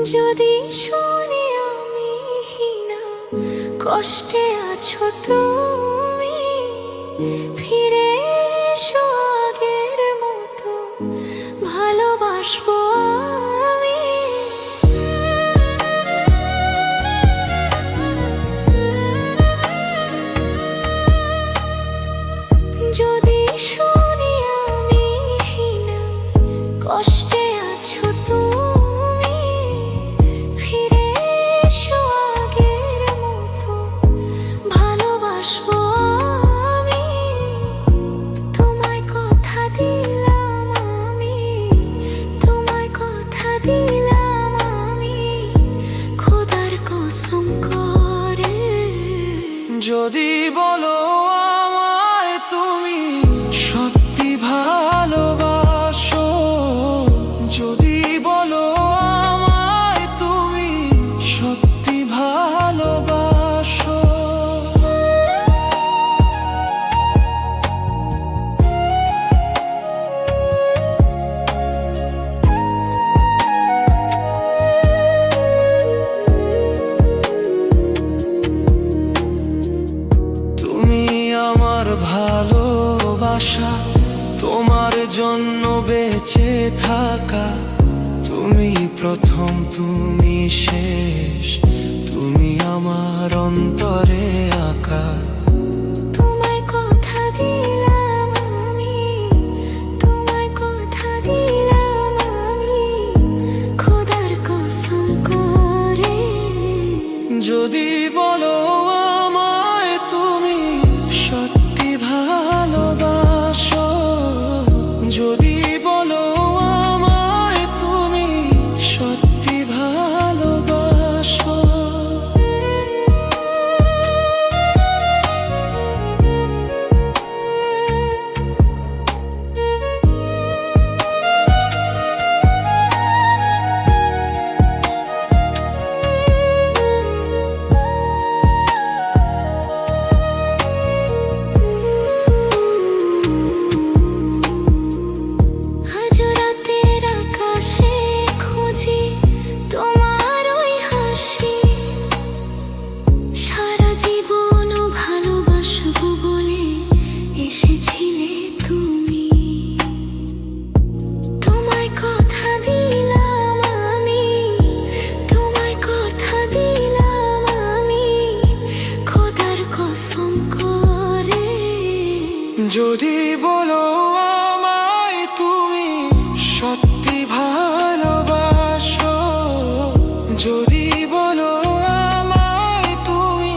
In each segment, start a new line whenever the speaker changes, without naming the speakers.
যদি শুনি আমি হীনা, কষ্টে আছো তুমি, ফিরে এসো আগের মতো, ভালোবাসবো আমি। যদি শুনি আমি হীনা, কষ্টে আছো তুমি, ফিরে এসো আগের মতো, ভালোবাসবো আমি। তোমায় কথা দিলাম আমি, তোমায় কথা দিলাম আমি, খোদার কসম করে।
যদি বলো আমায় তুমি সত্যি ভালোবাসো, যদি বলো আমায় তুমি সত্যি ভালোবাসো, তুমি আমার ভালোবাসা, তোমার জন্য বেঁচে থাকা, তুমি প্রথম তুমি শেষ, তুমি আমার অন্তরে আঁকা।
তোমায় কথা দিলাম আমি, তোমায় কথা দিলাম আমি, খোদার কসম করে।
যদি বলো আমায় তুমি সত্যি ভালোবাসো, যদি বলো আমায় তুমি সত্যি ভালোবাসো,
আজ রাতের আকাশে খুঁজি তোমার ওই হাসি, সারা জীবন ভালোবাসবো বলে এসেছিলে তুমি। তোমায় কথা দিলাম আমি, তোমায় কথা দিলাম আমি, খোদার কসম করে।
যদি বলো আমায় তুমি সত্যি ভালোবাসো, যদি বলো আমায় তুমি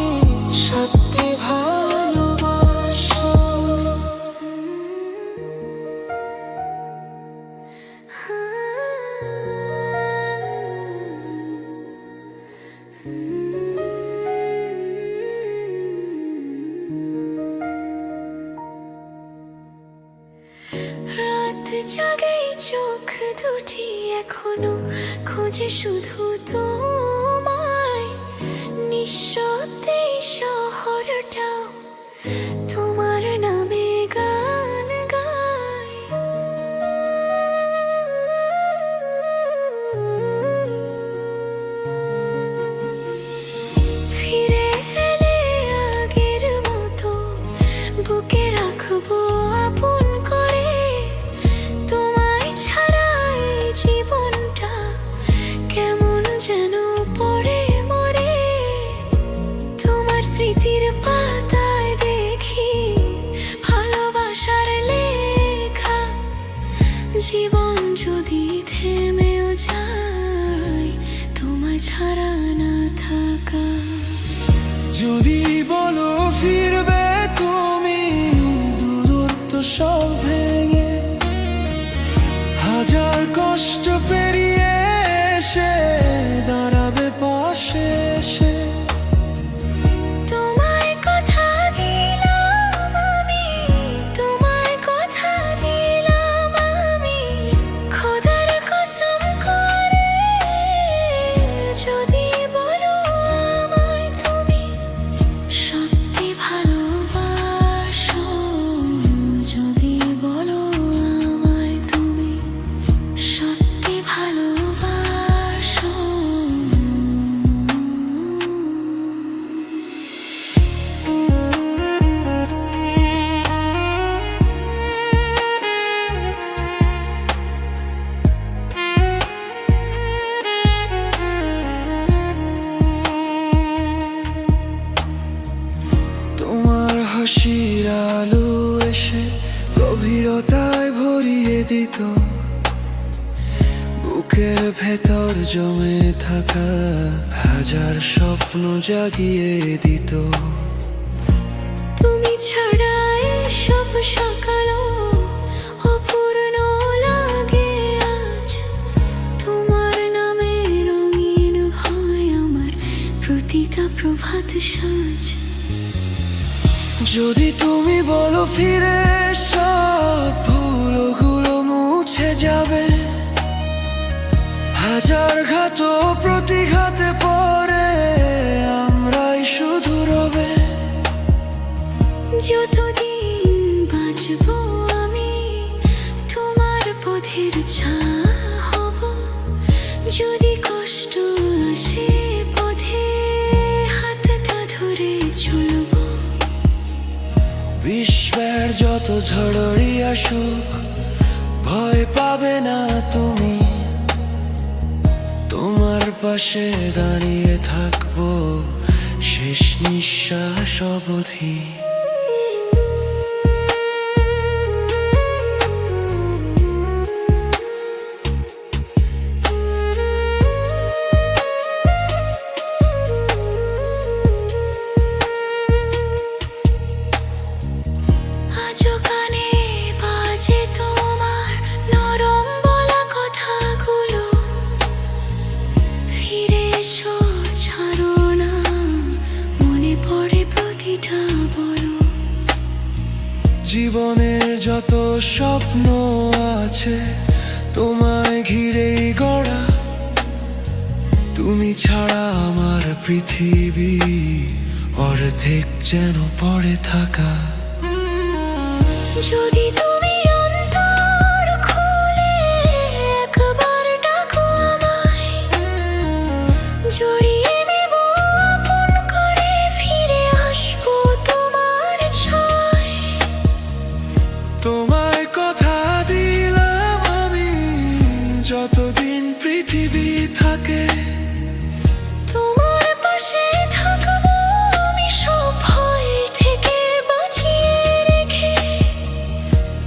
সত্যি ভালোবাসো,
রাত জাগেই চোখ দুটি এখনো খোঁজে শুধু তোমায়, নিঃশব্দেই শহরটাও তোমার নামে গান গায়। ফিরে এলে আগের মতো, বুকে রাখবো আপন করে। তোমায় ছাড়া এই জীবনটা কেমন যেন পড়ে মরে। তোমার স্মৃতির পাতায়
বুকের ভেতর জমে থাকা হাজার স্বপ্ন জাগিয়ে দিত।
তুমি ছাড়া সব সকালও অপূর্ণ লাগে আজ। তোমার নামে রঙিন হয় আমার প্রতিটা প্রভাত সাজ।
যদি তুমি বলো ফিরে সব ভুলগুলো মুছে যাবে, হাজার ঘাত প্রতিঘাতে পরে আমরাই শুধু রবে।
যতদিন বাঁচবো আমি তোমার পথের ছায়া হব। যদি কষ্ট আসে পথে হাতটা ধরে চলবো।
বিশ্বের যত ঝড়ই আসুক ভয় পাবে না তুমি, তোমার পাশে দাঁড়িয়ে থাকবো শেষ নিঃশ্বাস অবধি।
আজও কানে বাজে তোমার নরম বলা কথাগুলো। ফিরে এসো, ছাড়ো না, মনে পড়ে প্রতিটা বলো।
জীবনের যত স্বপ্ন আছে তোমায় ঘিরেই গড়া, তুমি ছাড়া আমার পৃথিবী অর্ধেক যেন পড়ে থাকা।
যদি তুমি অন্তর খুলে একবার ডাকো আমায়, জড়িয়ে নেব আপন করে, ফিরে আসবো তোমার ছয়।
তোমায় কথা দিলাম আমি যতদিন পৃথিবী থাকে,
তোমার পাশে থাকবো আমি সব ভয় থেকে বাঁচিয়ে রেখে।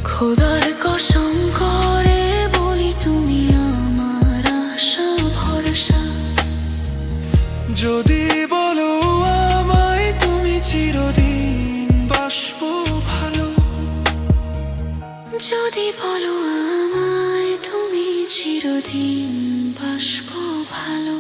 খোদার কসম করে বলি তুমি আমার আশা ভরসা।
যদি বলো আমায় তুমি চিরদিন বাসবো ভালো।
যদি বলো আমায় তুমি চিরদিন বাসবো ভালো।